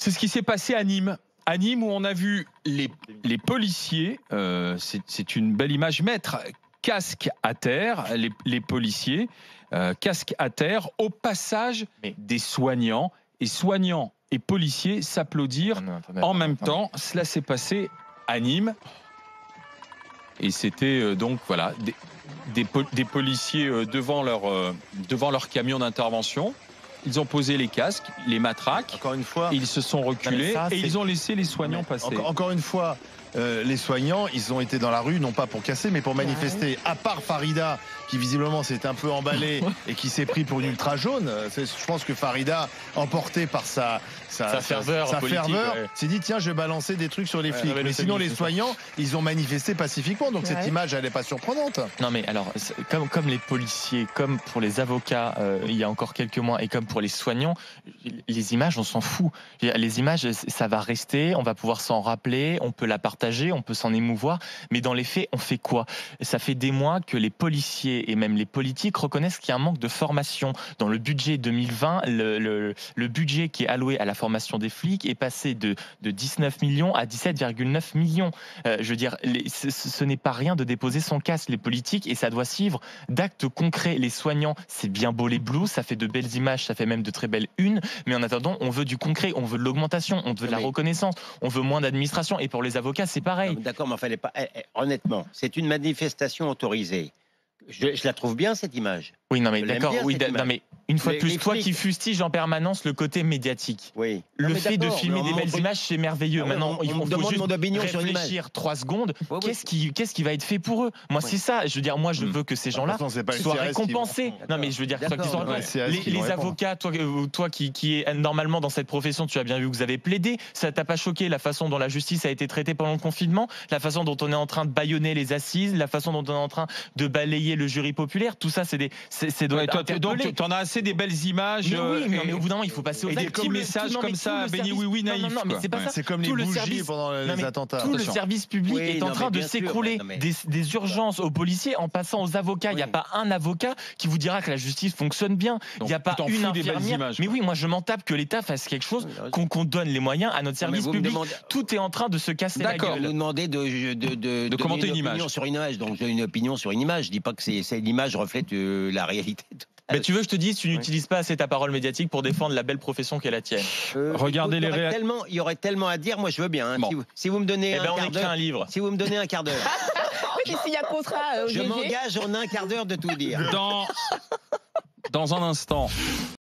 C'est ce qui s'est passé à Nîmes. À Nîmes, où on a vu les policiers, c'est une belle image, mettre casque à terre, les policiers, casque à terre, au passage des soignants, et soignants et policiers s'applaudir en même temps. Cela s'est passé à Nîmes. Et c'était donc voilà des policiers devant leur camion d'intervention. Ils ont posé les casques, les matraques. Encore une fois, ils se sont reculés et ils ont laissé les soignants passer. Encore une fois, les soignants, ils ont été dans la rue, non pas pour casser, mais pour manifester. À part Farida, qui visiblement s'est un peu emballée et qui s'est pris pour une ultra jaune. Je pense que Farida, emportée par sa ferveur, s'est dit tiens, je vais balancer des trucs sur les flics. Mais sinon, les soignants, ils ont manifesté pacifiquement. Donc cette image, elle n'est pas surprenante. Non, mais alors, comme les policiers, comme pour les avocats, il y a encore quelques mois, et comme pour les soignants, les images, on s'en fout. Les images, ça va rester, on va pouvoir s'en rappeler, on peut la partager, on peut s'en émouvoir, mais dans les faits, on fait quoi? Ça fait des mois que les policiers et même les politiques reconnaissent qu'il y a un manque de formation. Dans le budget 2020, le budget qui est alloué à la formation des flics est passé de 19 millions à 17,9 millions. Je veux dire, ce n'est pas rien de déposer son casque, les politiques, et ça doit suivre d'actes concrets. Les soignants, c'est bien beau les blouses, ça fait de belles images, ça fait même de très belles unes, mais en attendant, on veut du concret, on veut de l'augmentation, on veut de la reconnaissance, on veut moins d'administration, et pour les avocats, c'est pareil. D'accord, mais enfin, honnêtement, c'est une manifestation autorisée. Je la trouve bien, cette image. Oui, non, mais d'accord, oui, non, mais une fois de plus, toi qui fustiges en permanence le côté médiatique. Oui. Le fait de filmer des belles images, c'est merveilleux. Maintenant, il faut juste réfléchir 3 secondes. Qu'est-ce qui va être fait pour eux? Moi, c'est ça. Je veux dire, moi, je veux que ces gens-là soient récompensés. Non, mais je veux dire, les avocats, toi qui es normalement dans cette profession, tu as bien vu que vous avez plaidé. Ça t'a pas choqué la façon dont la justice a été traitée pendant le confinement, la façon dont on est en train de bâillonner les assises, la façon dont on est en train de balayer le jury populaire? Tout ça, c'est des. Donc, tu en as assez des belles images. Mais oui, mais au bout d'un moment, il faut passer aux actes. Des petits messages comme ça, béni oui oui naïf. Non, mais c'est pas ça. C'est comme les bougies pendant les attentats. Tout le service public est en train de s'écrouler. Des urgences aux policiers en passant aux avocats. Il n'y a pas un avocat qui vous dira que la justice fonctionne bien. Il n'y a pas une infirmière. Mais oui, moi je m'en tape que l'État fasse quelque chose, qu'on donne les moyens à notre service public. Tout est en train de se casser la gueule. D'accord. Vous nous demandez de commenter une image sur une image. Donc j'ai une opinion sur une image. Je dis pas que l'image reflète la réalité. Mais tu veux que je te dise, tu n'utilises pas assez ta parole médiatique pour défendre la belle profession qu'est la tienne. Regardez les réactions. Il y aurait tellement à dire, moi je veux bien. Hein. Bon. Si vous me donnez un livre. Si vous me donnez un quart d'heure. Oui, mais s'il y a contrat, je m'engage en un quart d'heure de tout dire. Dans un instant.